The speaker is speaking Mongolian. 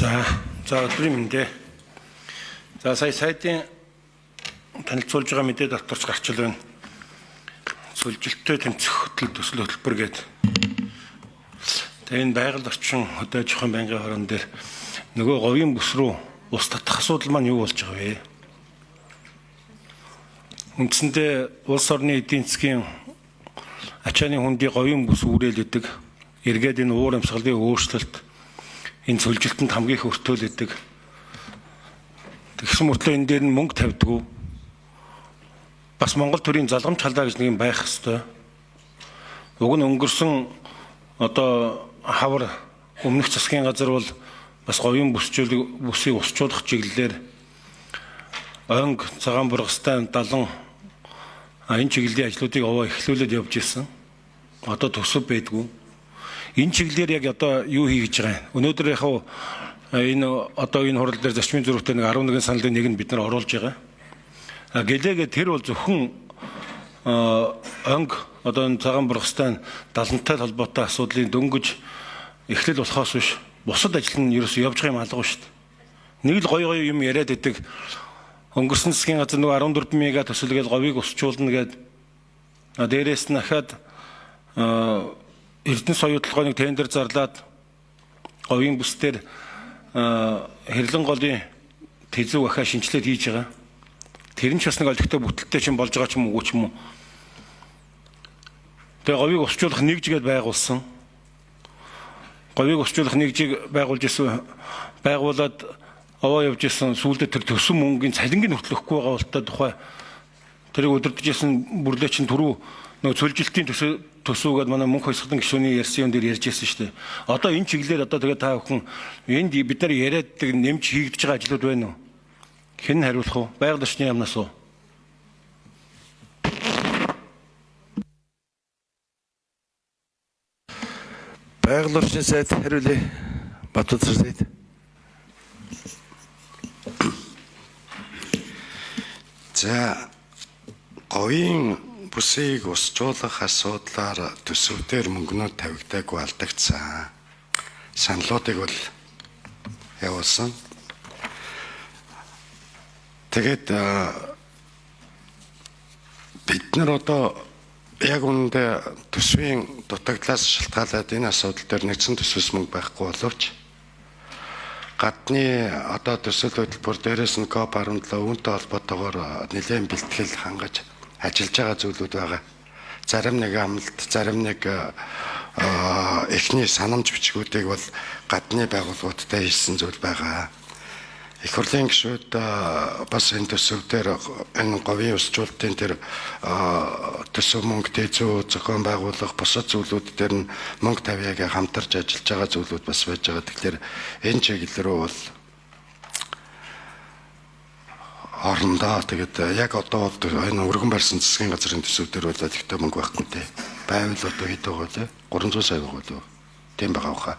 За өдрийн мэндэ. За сая сайдын танилцуулж байгаа мэдээ докторч гарч ил байна. Сүлжилттэй тэмцэх төсөл хөтөлбөр гээд. Тэгээ энэ байгаль орчин хөдөө аж ахуйн байнгын хорон дээр нөгөө говийн бүс рүү ус татах асуудал маань юу болж байгаа вэ? Үндсэндээ улс орны эдийн засгийн ачааны хүндий говийн бүс үүрээлэдэг, эргээд энэ уур амьсгалын өөрчлөлт энэ сүлжилтэнд хамгийн их өртөөлөдөг. Тэгсэн мөртлөө энэ дээр нь мөнгө тавьдгүй. Бас Монгол төрийн залгамж халаа гэж нэг юм байх хэвээр. Уг нь өнгөрсөн одоо хавар өмнөх засгийн газар бол бас говийн бүсийг усчуулах чиглэлээр онг цагаан бургастай 70 энэ чиглэлийн ажлуудыг овоо эхлүүлээд явж ирсэн. Одоо төсөв байдгүй. Энэ чиглэлээр яг одоо юу хийж байгаа юм? Өнөөдөр яг энэ одоо энэ хурал дээр зарчмын зөрүүтэй нэг 11 саналын нэг нь бид нар оруулж байгаа. Гэлээгээ тэр бол зөвхөн онг одоо энэ цагаан бургастай 70-тай холбоотой асуудлыг дөнгөж эхлэл болохоос биш бусад ажил нь ерөөсөө явж байгаа юм алга шүү дээ. Нэг л гоё юм яриад идэг. Өнгөрсөн засгийн газар нөгөө 14 мега төсөлгээд говийг усчуулна гээд дээрээс нь дахиад Эрдэнэ соёудлогоо нэг тендер зарлаад говийн бүсдэр хэрлэн голын тэзүү ахаа шинжилээд хийж байгаа. Тэр нь ч бас нэг олигтой бүтэлтэй чинь болж байгаа ч юм уу ч юм уу. Тэгээ говийг усчуулах нэгжгээд байгуулсан. Говийг усчуулах нэгжийг байгуулж исэн байгуулад овоо явж исэн сүүлдээ тэр төсөн мөнгөний цалингийн хөтлөхгүй байгаа бол тухай тэрийг удирдах исэн бүрлээчин түрүү нөгөө цөлжилтийн төсвөөгээд манай мөнх хойсгодон гишүүний ярьсан юм дээр ярьж ирсэн шүү дээ. Одоо энэ чиглэлээр одоо тэгээ та бүхэн энд бид нар яриад нэмж хийгдэж байгаа ажлууд байна уу? Хэн хариулах вэ? Байгаль орчны яамнаас уу? Байгаль орчны сайд хариулъя. Батбаяр сайд. За говийн бүсийг усчуулах асуудлаар төсөвдөр мөнгөнүүд тавигдаагүй алдагдсан. Саналуудыг бол явуулсан. Тэгээд бид нар одоо яг үүндээ төсвийн дутагдлаас шалтгаалаад энэ асуудал дээр нэгдсэн төсвөс мөнгө байхгүй боловч гадны одоо төсөл хөтөлбөр дээрээс нь COP17 үүнтэй холбоотойгоор нэлээд бэлтгэл хангаж ажиллаж байгаа зүйлүүд байгаа. Зарим нэг амлалт, зарим нэг эхний санамж бичгүүдийг бол гадны байгууллагуудтай хийсэн зүйл байгаа. Их хурлын гишүүд бас энэ төсөв дээр энэ говийн усчуулалтын тэр төсөв мөнгө тэзүү зохион байгуулах бусад зүйлүүд дээр нь мөнгө тавьяагаа хамтарч ажиллаж байгаа зүйлүүд бас байж байгаа. Тэгэхээр энэ чиглэл рүү бол орондоо тэгээд яг одоо бол энэ өргөн барьсан засгийн газрын төсөв дээр бол ихтэй мөнгө байхгүй дээ. Байвал одоо хэд байгаа вэ? 300 сая байгаа болов уу? Тийм байгаа хаа.